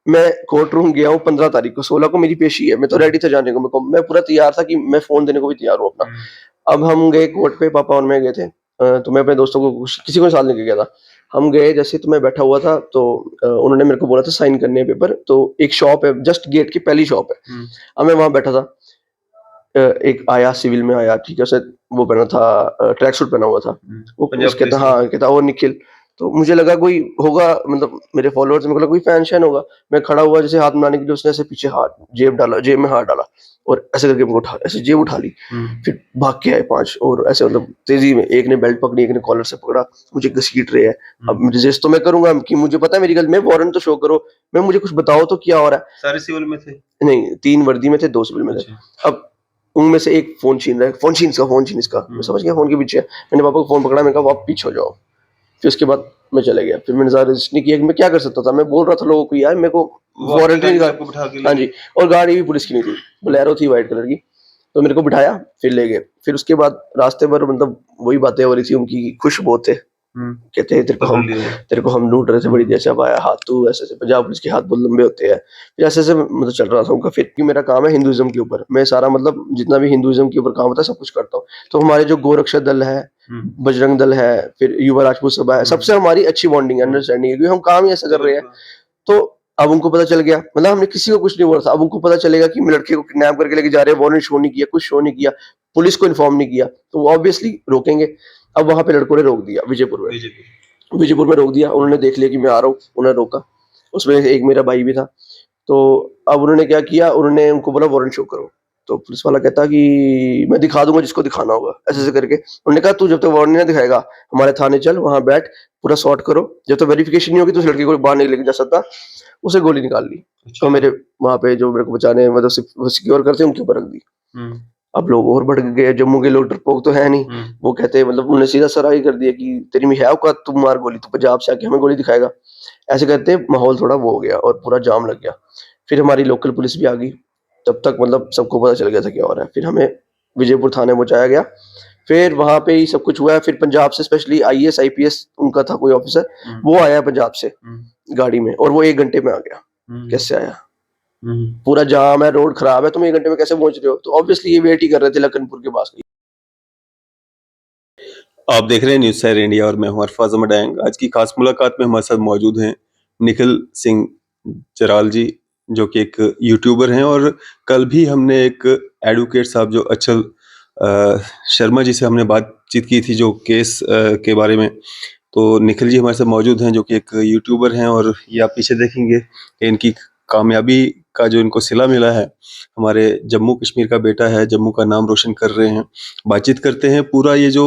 मैं court room गया हूँ 15 तारीख को, 16 को मेरी पेशी है, मैं तो रेडी था जाने को, मैं पूरा तैयार था कि मैं फोन देने को भी तैयार हूँ अपना। अब हम गए कोर्ट पे, पापा और मैं गए थे, तो मैं अपने दोस्तों को किसी को साथ लेके गया था। हम गए, जैसे तो मैं बैठा हुआ था तो उन्होंने मेरे को बोला था साइन करने हैं पेपर, तो एक शॉप है जस्ट गेट की पहली शॉप है। अब मैं वहां बैठा था, एक आया सिविल में आया, ठीक है, उसे वो पहना था, ट्रैक सूट पहना हुआ था। वो पंजाब उसके कहता पुलिस का। हाँ, कहता और निखिल। तो मुझे लगा कोई होगा, मतलब मेरे फॉलोअर्स, मेरे को लगा कोई फैन शैन होगा। मैं खड़ा हुआ जैसे हाथ मिलाने के लिए, उसने ऐसे पीछे हाथ जेब डाला, जेब में हाथ डाला और ऐसे करके मेरे को उठा, ऐसे जेब उठा ली। फिर भाग के आए 5 और ऐसे, मतलब तेजी में, एक ने बेल्ट पकड़ी, एक ने कॉलर से पकड़ा, मुझे घसीट रहे हैं। अब रेजिस्ट तो मैं करूंगा कि मुझे पता है मेरी गलती, मैं वारंट तो शो करो, मैं मुझे कुछ बताओ तो क्या हो रहा है। सारे सिविल में थे? नहीं, 3 वर्दी में थे, 2 सिविल में थे। अब उनमें से एक फोन छीन रहा है, फोन छीन इसका, फोन छीन इसका। मैं समझ गया फोन के पीछे है। मैंने पापा को फोन पकड़ा, मैंने कहा आप पीछे हो जाओ। फिर उसके बाद मैं चले गया। फिर मैंने ज़्यादा रेजिस्ट नहीं किया कि मैं क्या कर सकता था, मैं बोल रहा था लोगों को यार मेरे को वो आपकी वारंट नहीं गाड़ी में दिखा। आपको बिठा के ले हाँ गए? जी, और गाड़ी भी पुलिस की नहीं थी, बोलेरो थी व्हाइट कलर की। तो मेरे को बिठाया, फिर ले गए। फिर उसके बाद रास्ते पर मतलब वही बातें हो रही थी उनकी, खुश बहुत थे। कहते हैं पकड़ लिए? तेरे को हम ढूंढ रहे थे बड़ी देर से, अब आया हाथ तू, ऐसे ऐसे। पंजाब पुलिस के हाथ बहुत लंबे होते हैं। फिर ऐसे ऐसे मतलब चल रहा था उनका। फिर क्योंकि मेरा काम है हिंदुइज्म के ऊपर, मैं सारा मतलब जितना भी हिंदुइज्म के ऊपर काम होता है सब कुछ करता हूँ। तो हमारे जो गोरक्षा दल है, बजरंग दल है, फिर युवा राजपूत सभा है, सबसे हमारी अच्छी बॉन्डिंग अंडरस्टैंडिंग है, क्योंकि हम काम ही ऐसा कर रहे हैं। तो अब उनको पता चल गया, मतलब हमने किसी को कुछ नहीं बोला था, अब उनको पता चलेगा कि लड़के को किडनैप करके लेके जा रहे हैं, वारंट शो नहीं किया, कुछ शो नहीं किया, पुलिस को इन्फॉर्म नहीं किया, तो वो ऑब्वियसली रोकेंगे। अब वहां पे लड़कों ने रोक दिया, विजयपुर में रोक दिया। उन्होंने देख लिया कि मैं आ रहा हूँ, उन्होंने रोका। उसमें एक मेरा भाई भी था। तो अब उन्होंने क्या किया, उन्होंने उनको बोला वारंट शो करो। तो पुलिस वाला कहता कि मैं दिखा दूंगा जिसको दिखाना होगा, ऐसे ऐसे करके। उन्होंने कहा तू जब तक वारंट नहीं दिखाएगा हमारे थाने चल, वहां बैठ, पूरा सॉर्ट करो, जब तक वेरिफिकेशन नहीं होगी तो उस लड़के को बाहर नहीं लेके जा सकता। उसे गोली निकाल ली। तो मेरे वहां पे जो मेरे को बचाने, मतलब सिक्योर करते उनके ऊपर रख दी। अब लोग और बढ़ गए, जम्मू के लोग डरपोक तो है नहीं। वो कहते हैं, मतलब उन्होंने सीधा सराही कर दिया कि तेरी में है औकात, तू मार गोली, तू पंजाब से आके हमें गोली दिखाएगा। ऐसे करते माहौल थोड़ा वो हो गया और पूरा जाम लग गया। फिर हमारी लोकल पुलिस भी आ गई। तब तक मतलब सबको पता चल गया था क्या हो रहा है। फिर हमें विजयपुर थाने पहुंचाया गया। फिर वहां पे ही सब कुछ हुआ है। फिर पंजाब से स्पेशली आईएएस आईपीएस उनका था कोई ऑफिसर, वो आया पंजाब से गाड़ी में, और वो 1 घंटे में आ गया। कैसे आया? पूरा जाम है, रोड खराब है, तुम 1 घंटे में कैसे पहुंच रहे हो? तो ऑब्वियसली ये वेट ही कर रहे थे लखनपुर के पास। आप देख रहे हैं न्यूज़ सैर इंडिया और मैं हूं अरफाज अहमद डैंग। आज की खास मुलाकात में हमारे साथ मौजूद हैं निखिल सिंह जराल जी, जो कि एक यूट्यूबर हैं। और कल भी हमने एक एडवोकेट साहब जो अचल शर्मा जी से हमने बातचीत की थी जो केस के बारे में। तो निखिल जी हमारे साथ मौजूद हैं जो कि एक यूट्यूबर हैं, और ये आप पीछे देखेंगे कि इनकी कामयाबी का जो इनको सिला मिला है, हमारे जम्मू कश्मीर का बेटा है, जम्मू का नाम रोशन कर रहे हैं। बातचीत करते हैं पूरा ये जो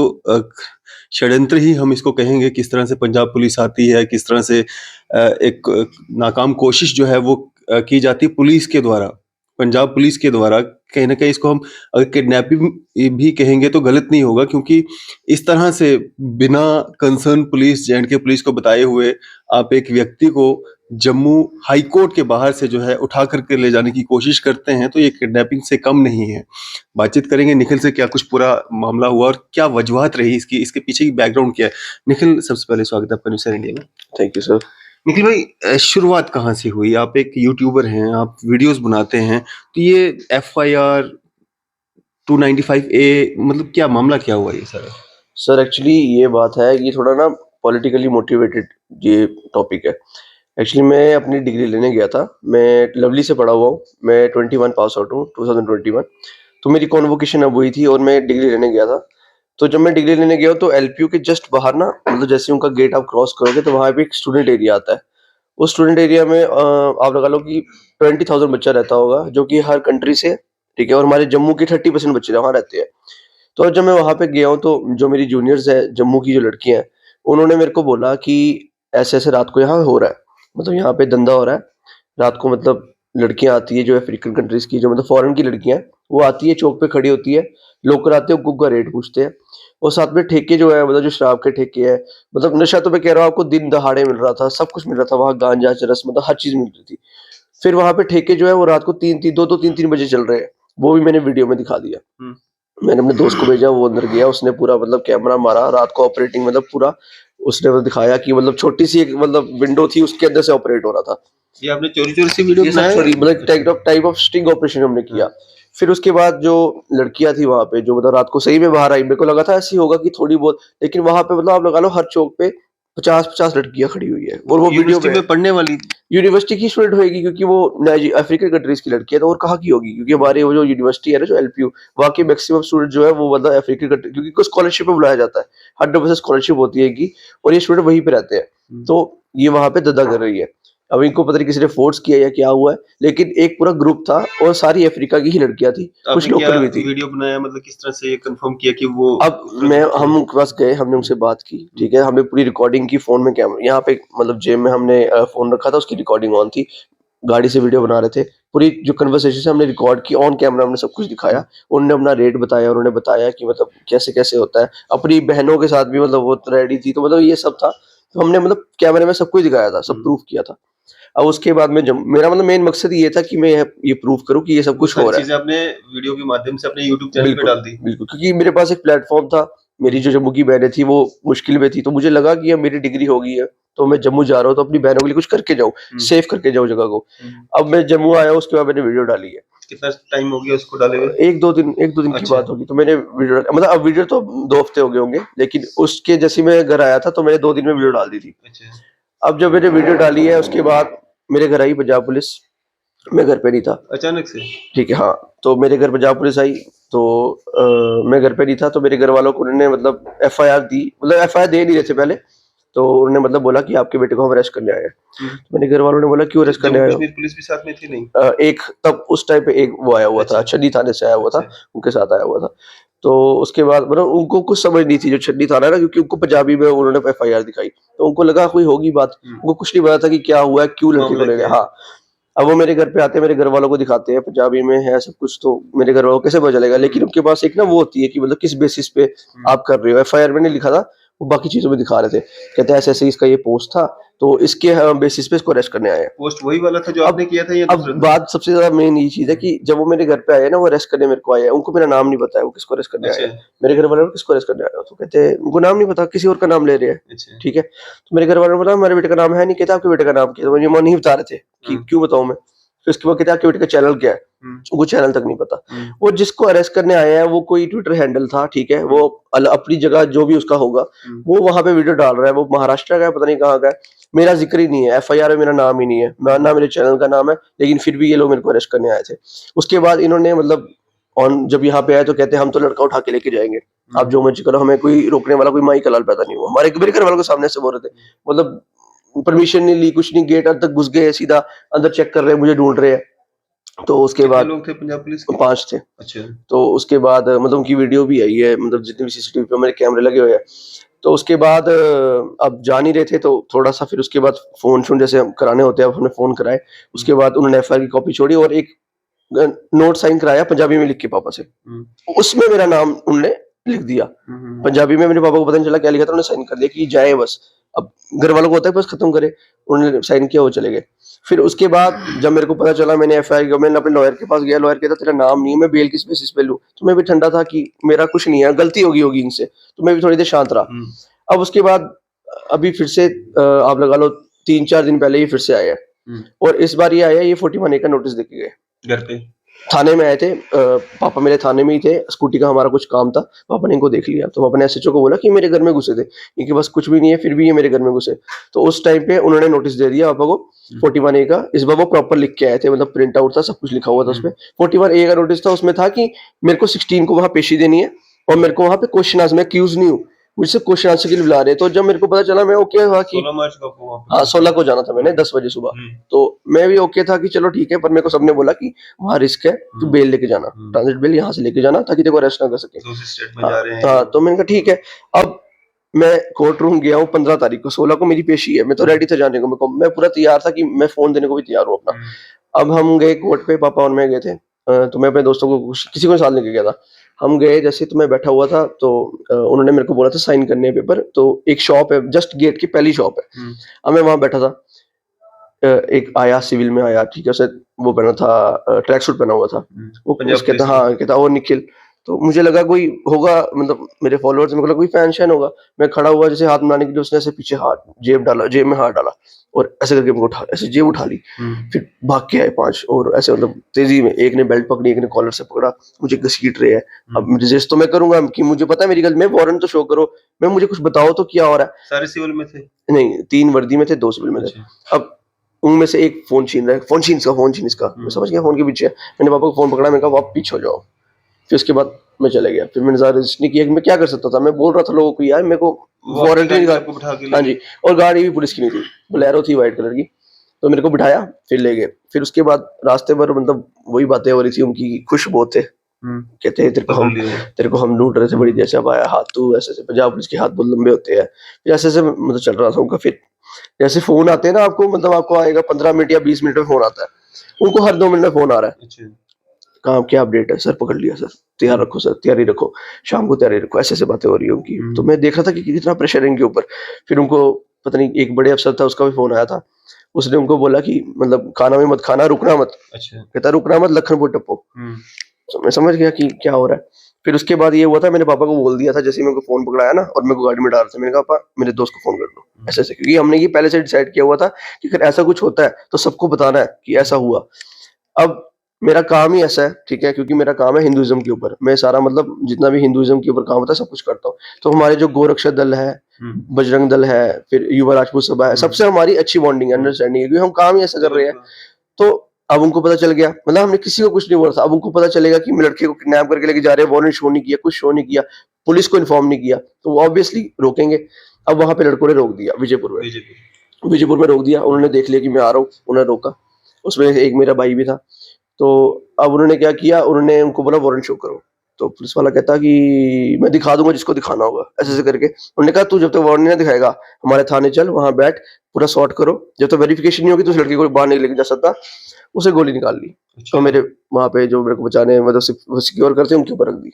षड्यंत्र ही हम इसको कहेंगे, किस तरह से पंजाब पुलिस आती है, किस तरह से एक नाकाम कोशिश जो है वो की जाती है पुलिस के द्वारा, पंजाब पुलिस के द्वारा। कहीं ना कहीं इसको हम अगर किडनैपिंग भी कहेंगे तो गलत नहीं होगा, क्योंकि इस तरह से बिना कंसर्न पुलिस, जे.एंड.के पुलिस को बताए हुए आप एक व्यक्ति को जम्मू हाई कोर्ट के बाहर से जो है उठा करके ले जाने की कोशिश करते हैं, तो ये किडनैपिंग से कम नहीं है। बातचीत करेंगे निखिल से, क्या कुछ पूरा मामला हुआ और क्या वजूहत रही इसकी, इसके पीछे की बैकग्राउंड क्या है। निखिल, सबसे पहले स्वागत है आपका न्यूज़ इंडिया में। Thank you sir. निखिल भाई, शुरुआत कहाँ से हुई? आप एक यूट्यूबर हैं, आप वीडियोस बनाते हैं, तो ये FIR 295A मतलब क्या मामला क्या हुआ ये सारा? सर एक्चुअली ये बात है, ये थोड़ा ना पॉलिटिकली मोटिवेटेड ये टॉपिक है। एक्चुअली मैं अपनी डिग्री लेने गया था, मैं लवली से पढ़ा हुआ हूँ, मैं 21 पास आउट हूँ, 2021। तो मेरी कॉन्वोकेशन अब हुई थी और मैं डिग्री लेने गया था। तो जब मैं डिग्री लेने गया तो एलपीयू के जस्ट बाहर ना, मतलब जैसे उनका गेट आप क्रॉस करोगे तो वहाँ पे एक स्टूडेंट एरिया आता है। उस स्टूडेंट एरिया में आप लगा लो कि 20,000 बच्चा रहता होगा, जो कि हर कंट्री से, ठीक है, और हमारे जम्मू के 30% बच्चे वहाँ रहते हैं। तो जब मैं वहाँ पे गया हूँ तो जो मेरी जूनियर्स है, जम्मू की जो लड़कियां हैं, उन्होंने मेरे को बोला कि ऐसे ऐसे रात को यहाँ हो रहा है, मतलब यहाँ पे धंधा हो रहा है रात को। मतलब लड़कियां आती है जो अफ्रीकन कंट्रीज की, जो मतलब फॉरेन की लड़कियां हैं, वो आती है, चौक पे खड़ी होती है, लोग कराते हैं, कुक का रेट पूछते हैं। और साथ में ठेके जो है, मतलब जो शराब के ठेके है, मतलब नशा तो मैं कह रहा हूँ आपको दिन दहाड़े मिल रहा था, सब कुछ मिल रहा था वहाँ, गांजा चरस, मतलब हर चीज मिल रही थी। फिर वहां पे ठेके जो है वो रात को 3-3 बजे चल रहे हैं, वो भी मैंने वीडियो में दिखा दिया। मैंने अपने दोस्त को भेजा, वो अंदर गया, उसने पूरा मतलब कैमरा मारा रात को ऑपरेटिंग, मतलब पूरा उसने मतलब दिखाया कि मतलब छोटी सी एक मतलब विंडो थी, उसके अंदर से ऑपरेट हो रहा था। ये आपने चोरी-चोरी से वीडियो ये सब बनाया? चोरी मतलब टाइप ऑफ स्टिंग ऑपरेशन हमने किया। फिर उसके बाद जो लड़कियाँ थी वहाँ पे जो मतलब रात को सही में बाहर आई, मेरे को लगा था ऐसे ही होगा कि थोड़ी बहुत, लेकिन वहाँ पे मतलब आप लगा लो हर चौक पे 50-50 लड़कियाँ खड़ी हुई है और वो वीडियो यूनिवर्सिटी में में पढ़ने वाली? यूनिवर्सिटी की स्टूडेंट होएगी क्योंकि वो अफ्रीकन कंट्रीज की लड़की है, तो और कहाँ की होगी, क्योंकि हमारी वो जो यूनिवर्सिटी है ना जो एलपीयू, वहाँ के मैक्सिमम स्टूडेंट जो है वो मतलब अफ्रीकन कंट्री, क्योंकि को स्कॉलरशिप में बुलाया जाता है, 100% स्कॉलरशिप होती है इनकी और ये स्टूडेंट वहीं पे रहते हैं, तो ये वहाँ पे धंधा कर रही है। अब इनको पता नहीं किसी ने फोर्स किया या क्या हुआ है, लेकिन एक पूरा ग्रुप था और सारी अफ्रीका की ही लड़कियां थी, कुछ आपने क्या लोकल भी थी। वीडियो बनाया, मतलब किस तरह से ये कंफर्म किया कि वो अब दूसरा मैं ग्रुप हम है? उनके पास गए, हमने उनसे बात की, ठीक है, हमने पूरी रिकॉर्डिंग की फ़ोन में, कैमरा यहाँ पे मतलब जेब में हमने फ़ोन रखा था, उसकी रिकॉर्डिंग ऑन थी, गाड़ी से वीडियो बना रहे थे। पूरी जो कन्वर्सेशन हमने रिकॉर्ड की ऑन कैमरा, हमने सब कुछ दिखाया। उन्होंने अपना रेट बताया, उन्होंने बताया कि मतलब कैसे-कैसे होता है। अपनी बहनों के साथ भी मतलब वो रेडी थी, तो मतलब ये सब था। तो हमने मतलब कैमरे में सब कुछ दिखाया था, सब प्रूफ किया था। अब उसके बाद में जब मेरा मतलब मेन मकसद ये था कि मैं ये प्रूव करूँ कि ये सब वो कुछ हो सारी रहा है। चीज़ें आपने वीडियो के माध्यम से अपने यूट्यूब चैनल पे बिल्कुल, डाल दी? बिल्कुल, क्योंकि मेरे पास एक प्लेटफ़ॉर्म था, मेरी जो जम्मू की बहनें थी वो मुश्किल में थी, तो मुझे लगा कि अब मेरी डिग्री हो गई है, तो मैं जम्मू जा रहा हूँ, तो अपनी बहनों के लिए कुछ करके जाऊँ, सेव करके जाऊँ जगह को। अब मैं जम्मू आया, उसके बाद मैंने वीडियो डाली है। कितना टाइम हो गया उसको डाले हुए? 1-2 दिन की अच्छा। बात होगी, तो मैंने वीडियो मतलब अब वीडियो तो 2 हफ्ते हो गए होंगे, लेकिन उसके जैसे ही मैं घर आया था, तो मैंने 2 दिन में वीडियो डाल दी थी। अच्छा। अब जब मैंने वीडियो डाली है, उसके बाद मेरे घर आई पंजाब पुलिस, मैं घर पे नहीं था। अचानक से? ठीक है, हाँ, तो मेरे घर पंजाब पुलिस आई, तो मैं घर पे नहीं था, तो मेरे घर वालों को उन्होंने मतलब एफआईआर दी, मतलब एफआईआर दे नहीं रहे थे पहले, तो उन्होंने मतलब बोला कि आपके बेटे को हम अरेस्ट करने आए हैं। तो मेरे घर वालों ने बोला क्यों अरेस्ट करने जम्मू आए हो? कश्मीर पुलिस भी साथ में थी नहीं? एक तब उस टाइम पे एक वो आया हुआ था, अच्छा। छन्नी थाने से आया हुआ था, अच्छा। उनके साथ आया हुआ था। तो उसके बाद मतलब उनको कुछ समझ नहीं थी जो छन्नी थाना है ना, क्योंकि उनको पंजाबी में उन्होंने एफआईआर दिखाई, तो उनको लगा कोई होगी बात, उनको कुछ नहीं पता था कि क्या हुआ है, क्यों लड़के को मामला ले गए। क्या है? हाँ, अब वो मेरे घर पे आते हैं, मेरे घर वालों को दिखाते हैं, पंजाबी में है सब कुछ, तो मेरे घर वालों को कैसे पता चलेगा? लेकिन उनके पास एक ना वो होती है कि मतलब किस बेसिस पे आप कर रहे हो। एफआईआर में नहीं लिखा था, वो बाकी चीज़ों में दिखा रहे थे। कहते हैं ऐसे-ऐसे इसका ये पोस्ट था, तो इसके बेसिस पे इसको अरेस्ट करने आए हैं। पोस्ट वही वाला था जो अब आपने किया था या अब दूसरा था? बात सबसे ज़्यादा मेन ये चीज़ है कि जब वो मेरे घर पे आए ना, वो अरेस्ट करने मेरे को आए हैं, उनको मेरा नाम नहीं पता है, वो किसको अरेस्ट करने आए अच्छा। हैं। मेरे घर वालों को किसको अरेस्ट करने आए हो? तो कहते हैं उनको नाम नहीं पता, किसी और का नाम ले रहे हैं। अच्छा। ठीक है? तो मेरे घर वालों ने बोला हमारे बेटे का नाम है नहीं, कहते आपके बेटे का नाम क्या है? तो मुझे वो नहीं बता रहे थे कि क्यों बताऊँ मैं? फिर उसके बाद कहते हैं आपके बेटे का चैनल क्या है? वो चैनल तक नहीं पता। वो जिसको अरेस्ट करने आए हैं वो कोई ट्विटर हैंडल था, ठीक है? वो अपनी जगह जो भी उसका होगा, वो वहाँ पे वीडियो डाल रहा है, वो महाराष्ट्र का है, पता नहीं कहाँ का है। मेरा ज़िक्र ही नहीं है, एफआईआर में मेरा नाम ही नहीं है, ना मेरे चैनल का नाम है, लेकिन फिर भी ये लोग मेरे को अरेस्ट करने आए थे। उसके बाद इन्होंने मतलब जब यहाँ पे आए तो कहते हैं हम तो लड़का उठा के लेके जाएँगे, आप जो मर्ज़ी करो, हमें कोई रोकने वाला कोई माई का लाल पैदा नहीं हुआ। मेरे घर वालों के सामने से बोल रहे थे, मतलब परमिशन नहीं ली, कुछ नहीं, गेट तक घुस गए, सीधा अंदर चेक कर रहे हैं, मुझे ढूँढ रहे हैं। तो उसके कितने बाद लोग थे पंजाब पुलिस के? 5 थे। अच्छा। तो उसके बाद मतलब उनकी वीडियो भी आई है, मतलब जितनी भी सीसीटीवी पे मेरे कैमरे लगे हुए हैं। तो उसके बाद अब जा नहीं रहे थे, तो थोड़ा-सा फिर उसके बाद फ़ोन-शोन जैसे हम कराने होते हैं, अब हमने फ़ोन कराए। उसके बाद उन्होंने एफआईआर की कॉपी छोड़ी और एक नोट साइन कराया पंजाबी में लिख के पापा से। उसमें मेरा नाम उन्होंने लिख दिया। पंजाबी में मेरे पापा को पता नहीं चला क्या लिखा था, उन्होंने साइन कर दिया कि जाए बस। अब घर वालों को होता है बस खत्म करे, उन्होंने साइन किया, वो चले गए। फिर उसके बाद जब मेरे को पता चला, मैंने एफआईआर किया, मैंने अपने लॉयर के पास गया, लॉयर कहता तेरा नाम नहीं है, मैं बेल किस बेसिस पे लूँ? तो मैं भी ठंडा था कि मेरा कुछ नहीं है, गलती होगी इनसे, तो मैं भी थोड़ी देर शांत रहा। अब उसके बाद अभी फिर से आप लगा लो 3-4 दिन पहले ही फिर से आए हैं और इस बार ये आए हैं, ये 41A का नोटिस देके गए। घर पे? थाने में आए थे, पापा मेरे थाने में ही थे, स्कूटी का हमारा कुछ काम था, पापा ने इनको देख लिया, तो पापा ने एसएचओ को बोला कि मेरे घर में घुसे थे, इनके पास कुछ भी नहीं है, फिर भी ये मेरे घर में घुसे। तो उस टाइम पे उन्होंने नोटिस दे दिया पापा को 41A का। इस बार वो प्रॉपर लिख के आए थे, मतलब प्रिंट आउट था, सब कुछ लिखा हुआ था उसमें। 41A का नोटिस था, उसमें था कि मेरे को 16 को वहाँ पेशी देनी है और मेरे को वहाँ पे क्वेश्चन आंसर, मैं एक्यूज नहीं हूँ, मुझसे क्वेश्चन आंसर के लिए बुला रहे हैं। तो जब मेरे को पता चला, मैं ओके हुआ कि 16 मार्च को आपको वहाँ पे? हाँ, 16 को जाना था मैंने 10 बजे सुबह। तो मैं भी ओके था कि चलो ठीक है, पर मेरे को सबने बोला कि वहाँ रिस्क है, तू बेल लेके जाना, ट्रांजिट बेल यहाँ से लेके जाना ताकि तेरे को अरेस्ट ना कर सके। दूसरे स्टेट में हाँ, जा रहे हैं। हाँ, तो मैंने कहा ठीक है। अब मैं कोर्ट रूम गया हूँ 15 तारीख को, 16 को मेरी पेशी है, मैं तो रेडी था जाने को, मैं पूरा तैयार था कि मैं फ़ोन देने को भी तैयार हूँ अपना। अब हम गए कोर्ट पे, पापा और मैं गए थे। तो मैं अपने दोस्तों को किसी को साथ लेके गया था। हम गए, जैसे तो मैं बैठा हुआ था, तो उन्होंने मेरे को बोला था साइन करने हैं पेपर, तो एक शॉप है, जस्ट गेट की पहली शॉप है। अब मैं वहाँ बैठा था, एक आया सिविल में आया, ठीक है, उसने वो पहना था, ट्रैक सूट पहना हुआ था। वो पंजाब कहता पुलिस हाँ, कहता ओ निखिल, तो मुझे लगा कोई होगा, मतलब मेरे फॉलोअर्स में, कोई फैन शैन होगा। मैं खड़ा हुआ जैसे हाथ मिलाने के लिए, उसने ऐसे पीछे हाथ जेब में हाथ डाला और ऐसे करके मेरे को उठा, ऐसे जेब उठा ली। फिर भाग के आए 5 और ऐसे, मतलब तेजी में, एक ने बेल्ट पकड़ी, एक ने कॉलर से पकड़ा, मुझे घसीट रहे हैं। अब रेजिस्ट तो मैं करूंगा कि मुझे पता है मेरी गलती, मैं वारंट तो शो करो, मैं मुझे कुछ बताओ तो क्या हो रहा है। सारे सिविल में थे? नहीं, 3 वर्दी में थे, 2 सिविल में थे। अच्छा। अब उनमें से एक फ़ोन छीन रहा है, फ़ोन छीन इसका। मैं समझ गया फ़ोन के पीछे है। मैंने पापा को फ़ोन पकड़ा, मैंने कहा आप पीछे हो जाओ। फिर उसके बाद मैं चला गया। फिर मैंने ज़्यादा रेज़िस्ट नहीं किया कि मैं क्या कर सकता था। मैं बोल रहा था लोगों को यार मेरे को वो आपकी वारंट गाड़ी नहीं में था। आपको बिठा के ले हाँ गए? जी, और गाड़ी भी पुलिस की नहीं थी, बोलेरो थी व्हाइट कलर की। तो मेरे को बिठाया, फिर ले गए। फिर उसके बाद रास्ते भर मतलब वही बातें हो रही थी उनकी, खुश बहुत थे। कहते हैं पकड़ लिए? तेरे को हम लूट रहे थे, बड़ी देर से, अब आया हाथ तू, ऐसे-ऐसे। पंजाब पुलिस के हाथ बहुत लंबे होते हैं। फिर ऐसे-ऐसे मतलब चल रहा था उनका। फिर जैसे फ़ोन आते हैं ना आपको, मतलब आपको आएगा 15 मिनट या 20 मिनट में फ़ोन आता है। उनको हर 2 मिनट में फ़ोन आ रहा है। अच्छा। कहाँ क्या अपडेट है? सर पकड़ लिया सर, तैयार रखो सर, तैयारी रखो, शाम को तैयारी रखो, ऐसे-ऐसे बातें हो रही है उनकी। तो मैं देख रहा था कि कितना प्रेशर है इनके ऊपर। फिर उनको पता नहीं, एक बड़े अफ़सर था, उसका भी फ़ोन आया था। उसने उनको बोला कि मतलब खाना भी मत खाना, रुकना मत। अच्छा। कहता रुकना मत, लखनपुर टप्पो। तो मैं समझ गया कि क्या हो रहा है। फिर उसके बाद ये हुआ था, मैंने पापा को बोल दिया था जैसे ही मेरे को फ़ोन पकड़ाया ना और मेरे को गाड़ी में डाला था, मैंने कहा पापा मेरे दोस्त को फ़ोन कर दो, ऐसे-ऐसे। क्योंकि हमने ये पहले से डिसाइड किया हुआ था कि अगर ऐसा कुछ होता है तो सबको बताना है कि ऐसा हुआ। अब मेरा काम ही ऐसा है, ठीक है? क्योंकि मेरा काम है हिंदुइज़्म के ऊपर। मैं सारा मतलब जितना भी हिंदुइज़्म के ऊपर काम होता है सब कुछ करता हूँ। तो हमारे जो गोरक्षा दल है, बजरंग दल है, फिर युवा राजपूत सभा है, सबसे हमारी अच्छी बॉन्डिंग है, अंडरस्टैंडिंग है, क्योंकि हम काम ही ऐसा कर रहे हैं। तो अब उनको पता चल गया, मतलब हमने किसी को कुछ नहीं बोला था। अब उनको पता चलेगा कि मैं लड़के को किडनैप करके लेके जा रहे हैं, वारंट शो नहीं किया, कुछ शो नहीं किया, पुलिस को इन्फॉर्म नहीं किया, तो वो ऑब्वियसली रोकेंगे। अब वहाँ पे लड़कों ने रोक दिया विजयपुर में। विजयपुर में रोक दिया, उन्होंने देख लिया कि मैं आ रहा हूँ, उन्होंने रोका। उसमें एक मेरा भाई भी था। तो अब उन्होंने क्या किया, उन्होंने उनको बोला वारंट शो करो। तो पुलिस वाला कहता कि मैं दिखा दूँगा जिसको दिखाना होगा, ऐसे-ऐसे करके। उन्होंने कहा तू जब तक वारंट नहीं दिखाएगा, हमारे थाने चल, वहाँ बैठ, पूरा सॉर्ट करो। जब तक वेरिफिकेशन नहीं होगी तो उस लड़के को बाहर नहीं लेके जा सकता। उसे गोली निकाल ली। तो मेरे वहाँ पे जो मेरे को बचाने, मतलब सिक्योर करते उनके ऊपर रख दी।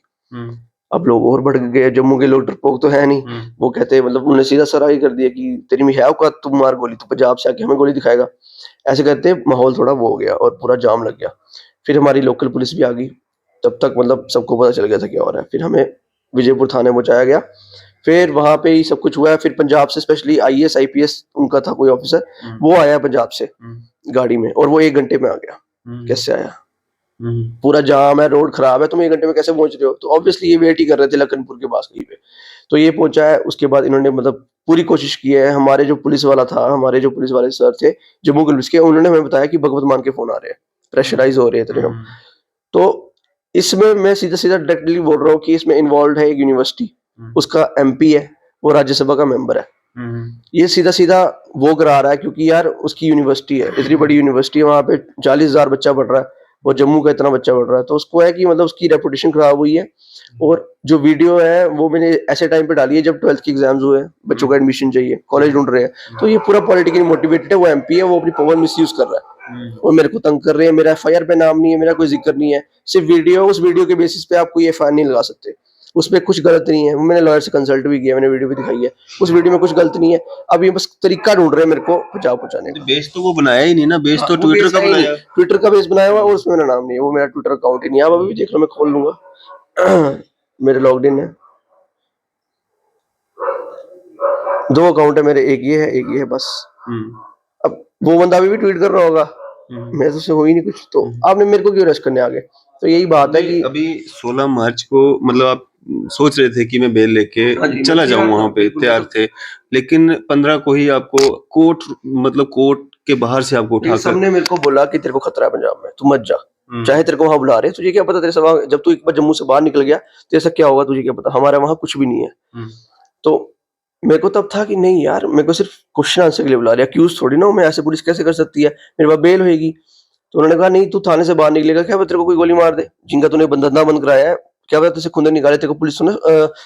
अब लोग और भड़क गए, जम्मू के लोग डरपोक तो है नहीं। वो कहते मतलब उन्होंने सीधा सराही कर दिया कि तेरी में है औकात, तू मार गोली, तू पंजाब से आके हमें गोली दिखाएगा। ऐसे करते माहौल थोड़ा वो हो गया और पूरा जाम लग गया। फिर हमारी लोकल पुलिस भी आ गई। तब तक मतलब सबको पता चल गया था क्या हो रहा है। फिर हमें विजयपुर थाने पहुँचाया गया। फिर वहाँ पे ही सब कुछ हुआ है। फिर पंजाब से स्पेशली आईएएस, आईपीएस उनका था कोई ऑफिसर, वो आया पंजाब से गाड़ी में, और वो 1 घंटे में आ गया। कैसे आया? पूरा जाम है, रोड खराब है, तुम 1 घंटे में कैसे पहुँच रहे हो? तो ऑब्वियसली ये वेट ही कर रहे थे लखनपुर के पास कहीं पे। तो ये पहुँचा है, उसके बाद इन्होंने मतलब पूरी कोशिश की है। हमारे जो पुलिस वाला था, हमारे जो पुलिस वाले सर थे, जम्मू पुलिस के, उन्होंने हमें बताया कि भगवत मान के फ़ोन आ रहे हैं, प्रेशराइज़ हो रहे हैं इतने हम। तो इसमें मैं सीधा-सीधा डायरेक्टली बोल रहा हूँ कि इसमें इन्वॉल्वड है एक यूनिवर्सिटी, उसका एमपी है, वो राज्यसभा का मेंबर है। ये सीधा-सीधा वो करा रहा है क्योंकि यार उसकी यूनिवर्सिटी है, इतनी बड़ी यूनिवर्सिटी है, वहाँ पे 40,000 बच्चा पढ़ रहा है और जम्मू का इतना बच्चा पढ़ रहा है, तो उसको है कि मतलब उसकी रेपुटेशन खराब हुई है। और जो वीडियो है वो मैंने ऐसे टाइम पे डाली है जब 12th के एग्जाम्स हुए हैं, बच्चों को एडमिशन चाहिए, कॉलेज ढूंढ रहे हैं, तो ये पूरा पॉलिटिकली मोटिवेटेड है। वो एमपी है, वो अपनी पावर मिसयूज कर रहा है और मेरे को तंग कर रहे हैं। मेरा एफआईआर पे नाम नहीं है, मेरा कोई जिक्र नहीं है, सिर्फ वीडियो, उस वीडियो के बेसिस पे आप कोई एफआईआर नहीं लगा सकते। उसमें कुछ गलत नहीं है, मैंने लॉयर से कंसल्ट भी किया, मैंने वीडियो भी दिखाई है, उस वीडियो में कुछ गलत नहीं है। अब ये बस तरीका ढूंढ रहे हैं मेरे को पंजाब पहुंचाने का। बेस तो वो बनाया ही नहीं ना, बेस तो वो ट्विटर बेस का है ही नहीं, बनाया। ट्विटर का बेस बनाया हुआ है और उसमें मेरा नाम नहीं है, वो मेरा ट्विटर अकाउंट ही नहीं है। आप अभी भी देख लो, मैं खोल लूंगा। मेरे लॉग्ड इन है, 2 अकाउंट है मेरे, एक ये है, एक ये है, बस। अब वो बंदा अभी भी ट्वीट कर रहा होगा, मेरे से हो ही नहीं कुछ, तो आपने मेरे को क्यों अरेस्ट करने आ गए? तो यही बात है कि अभी 16 मार्च को मतलब आप सोच रहे थे कि मैं बेल लेके हाँ जी, चला मैं जाऊं, तैयार वहां था, पे बिल्कुल, तैयार थे, लेकिन 15 को ही आपको कोर्ट, मतलब कोर्ट के बाहर से आपको ये उठाकर सबने मेरे को बोला कि तेरे को खतरा है पंजाब में, तू मत जा। चाहे तेरे को वहां बुला रहे हैं, तुझे क्या पता, तेरे से वहां जब तू एक बार जम्मू से बाहर निकल गया तेरे से क्या होगा, तुझे क्या पता, हमारे वहां कुछ भी नहीं है। तो मेरे को तब था कि नहीं यार, मेरे को सिर्फ क्वेश्चन आंसर के लिए बुला रहे हैं, अक्यूज थोड़ी ना हूं मैं, ऐसे पुलिस कैसे कर सकती है, मेरे पास बेल होगी। तो उन्होंने कहा नहीं, तू थाने से बाहर निकलेगा, क्या पता तेरे को कोई गोली मार दे, जिनका तूने धंधा बंद कराया है, क्या पता तुझसे खुंदक निकाले, तेरे को पुलिस तो ना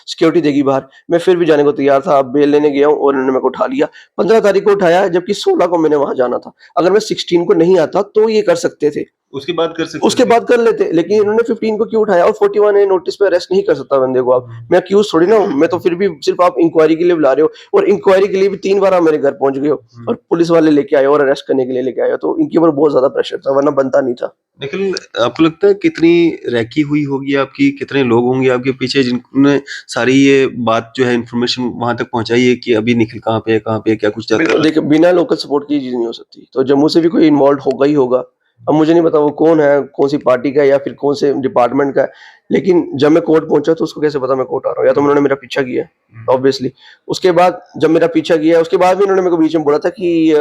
सिक्योरिटी देगी बाहर। मैं फिर भी जाने को तैयार था, अब बेल लेने गया हूँ और उन्होंने मेरे को उठा लिया। 15 तारीख को उठाया, जबकि 16 को मैंने वहां जाना था। अगर मैं 16 को नहीं आता तो ये कर सकते थे, उसके बाद कर सकते उसके थे। बाद कर लेते, लेकिन इन्होंने 15 को क्यों उठाया? और 41 ए नोटिस पे अरेस्ट नहीं कर सकता बंदे को आप, मैं अक्यूज थोड़ी ना हूँ, मैं तो फिर भी सिर्फ आप इंक्वायरी के लिए बुला रहे हो, और इंक्वायरी के लिए भी 3 बार आप मेरे घर पहुंच गए हो और पुलिस वाले लेके आए और अरेस्ट करने के लिए लेके आए हो, तो इनके ऊपर बहुत ज्यादा प्रेशर था, वरना बनता नहीं था। लेकिन आपको लगता है कितनी रैकी हुई होगी आपकी, कितने लोग होंगे आपके पीछे जिन्होंने सारी ये बात जो है इन्फॉर्मेशन वहां तक पहुंचाई है कि अभी निखिल कहाँ पे है, क्या कुछ चल रहा है? देखिए बिना लोकल सपोर्ट की ये चीज़ नहीं हो सकती। तो जम्मू से भी कोई इन्वॉल्व होगा ही होगा। अब मुझे नहीं पता वो कौन है, कौन-सी पार्टी का है या फिर कौन से डिपार्टमेंट का है। लेकिन जब मैं कोर्ट पहुँचा तो उसको कैसे पता मैं कोर्ट आ रहा हूँ? या तो उन्होंने मेरा पीछा किया है ऑब्वियसली। उसके बाद जब मेरा पीछा किया उसके बाद भी उन्होंने मेरे को बीच में बोला था कि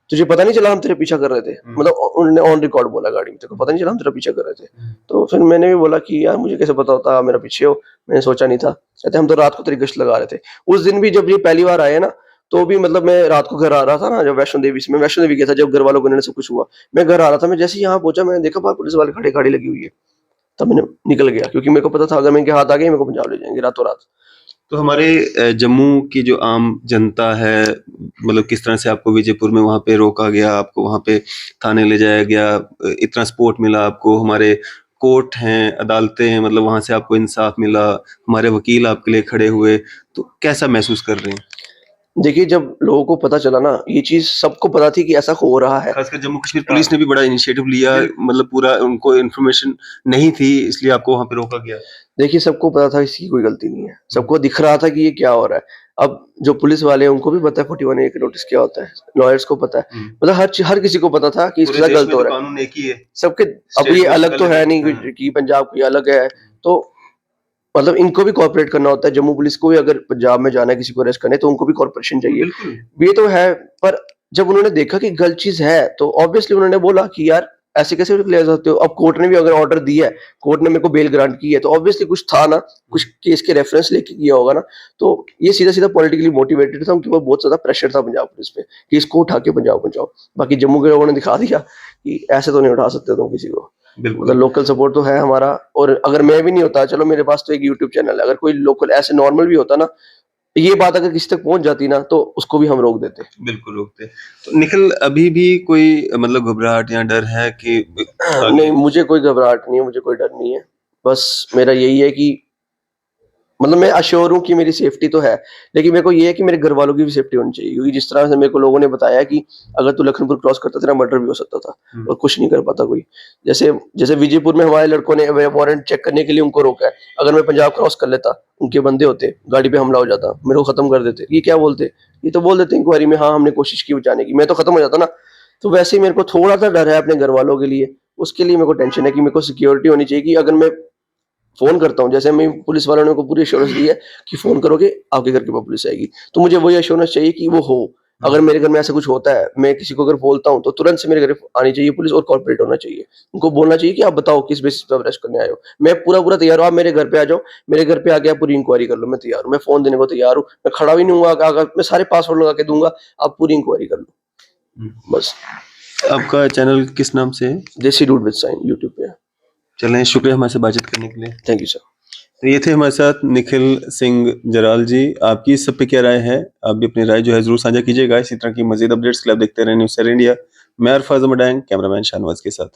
तुझे पता नहीं चला हम तेरा पीछा कर रहे थे? मतलब उन्होंने ऑन रिकॉर्ड बोला गाड़ी में, तेरे को पता नहीं चला हम तेरा पीछा कर रहे थे? तो फिर मैंने भी बोला कि यार मुझे कैसे पता होता आप मेरा पीछे हो? मैंने सोचा नहीं था। कहते हम तो रात को तेरी गश्त लगा रहे थे। उस दिन भी जब ये पहली बार आए ना, तो भी मतलब मैं रात को घर आ रहा था ना जब वैष्णो देवी से मैं वैष्णो देवी गया था जब घर वालों को इन्होंने सब कुछ हुआ। मैं घर आ रहा था, मैं जैसे ही यहाँ पहुँचा मैंने देखा बाहर पुलिस वाले खड़े गाड़ी लगी हुई है। तब मैंने निकल गया क्योंकि मेरे को पता था अगर मैं इनके हाथ आ गए मेरे को पंजाब ले जाएँगे रातों रात। तो हमारे जम्मू की जो आम जनता है, मतलब किस तरह से आपको विजयपुर में वहाँ पे रोका गया, आपको वहाँ पे थाने ले जाया गया, इतना सपोर्ट मिला आपको, हमारे कोर्ट हैं, अदालतें हैं, मतलब वहाँ से आपको इंसाफ मिला, हमारे वकील आपके लिए खड़े हुए, तो कैसा महसूस कर रहे हैं? देखिए जब लोगों को पता चला ना ये चीज़ सबको पता थी कि ऐसा हो रहा है। खासकर जम्मू कश्मीर पुलिस ने भी बड़ा इनिशिएटिव लिया, मतलब पूरा उनको इन्फॉर्मेशन नहीं थी इसलिए आपको वहाँ पे रोका गया। देखिए सबको पता था इसकी कोई गलती नहीं है। सबको दिख रहा था कि ये क्या हो रहा है। अब जो पुलिस वाले हैं उनको भी पता है 41A का नोटिस क्या होता है। लॉयर्स को पता है। मतलब हर किसी को पता था कि इसके पूरे साथ देश गलत में हो तो रहा है। कानून एक ही है। सबके अब स्टेट ये में अलग तो अलग है है। नहीं कि पंजाब कोई अलग है। तो मतलब इनको भी कोऑपरेट करना होता है। जम्मू पुलिस को भी अगर पंजाब में जाना है किसी को अरेस्ट करने तो उनको भी कॉर्पोरेशन चाहिए। बिल्कुल। ये तो है, पर जब उन्होंने देखा कि गलत चीज़ है, तो ऑब्वियसली उन्होंने बोला कि यार ऐसे कैसे ले सकते हो? अब कोर्ट ने भी अगर ऑर्डर दिया है, कोर्ट ने मेरे को बेल ग्रांट की है, तो ऑब्वियसली कुछ था ना, कुछ केस के रेफरेंस लेके किया होगा ना। तो ये सीधा-सीधा पॉलिटिकली मोटिवेटेड था, उनके ऊपर बहुत ज़्यादा प्रेशर था पंजाब पुलिस पे कि इसको उठा के पंजाब पहुँचाओ। बाकी जम्मू के लोगों ने दिखा दिया कि ऐसे तो नहीं उठा सकते तुम किसी को। मतलब लोकल सपोर्ट तो है हमारा। और अगर मैं भी नहीं होता, चलो मेरे पास तो एक यूट्यूब चैनल है, अगर कोई लोकल ऐसे नॉर्मल भी होता ना, ये बात अगर किसी तक पहुँच जाती ना, तो उसको भी हम रोक देते। बिल्कुल रोकते। तो निखिल अभी भी कोई मतलब घबराहट या डर है कि आगे? नहीं, मुझे कोई घबराहट नहीं है, मुझे कोई डर नहीं है। बस मेरा यही है कि मतलब मैं अश्योर हूँ कि मेरी सेफ्टी तो है, लेकिन मेरे को ये है कि मेरे घरवालों की भी सेफ्टी होनी चाहिए क्योंकि जिस तरह से मेरे को लोगों ने बताया कि अगर तू लखनपुर क्रॉस करता तेरा मर्डर भी हो सकता था और कुछ नहीं कर पाता कोई। जैसे जैसे विजयपुर में हमारे लड़कों ने वारंट चेक करने के लिए उनको रोका है। अगर मैं पंजाब क्रॉस कर लेता, उनके बंदे होते, गाड़ी पे हमला हो जाता, मेरे को खत्म कर देते। ये क्या बोलते? ये तो बोल देते इंक्वायरी में हाँ, हमने कोशिश की बचाने की, मैं तो खत्म हो जाता ना। तो वैसे ही मेरे को थोड़ा-सा डर है अपने घरवालों के लिए, उसके लिए मेरे को टेंशन है कि मेरे को सिक्योरिटी होनी चाहिए कि अगर मैं फ़ोन करता हूँ, जैसे मैं पुलिस वालों ने मेरे को पूरी एश्योरेंस दी है कि फ़ोन करोगे, आपके घर के पास पुलिस आएगी। तो मुझे वही एश्योरेंस चाहिए कि वो हो। अगर मेरे घर में ऐसा कुछ होता है, मैं किसी को अगर बोलता हूँ, तो तुरंत से मेरे घर आनी चाहिए पुलिस और कोऑपरेट होना चाहिए। उनको बोलना चाहिए कि आप बताओ किस बेसिस पे आप अरेस्ट करने आए हो। मैं पूरा-पूरा तैयार हूँ, आप मेरे घर पे आ जाओ, मेरे घर पे आके आप पूरी इंक्वायरी कर लो, मैं तैयार हूँ। मैं फ़ोन देने को तैयार हूँ, मैं खड़ा भी नहीं हूँ मैं सारे पासवर्ड लगा के दूँगा, आप पूरी इंक्वायरी कर लो। बस। आपका चैनल किस नाम से है? देसी डूड विद साइन यूट्यूब पे है। चलें, शुक्रिया हमारे से बातचीत करने के लिए। Thank you sir. तो ये थे हमारे साथ निखिल सिंह जराल जी। आपकी इस सब पे क्या राय है? आप भी अपनी राय जो है ज़रूर साझा कीजिएगा। इसी तरह की मज़ीद अपडेट्स के लिए आप देखते रहें न्यूज़ सैर इंडिया। मैं अरफाज़ अमरडैंग, कैमरामैन शाहनवाज़ के साथ।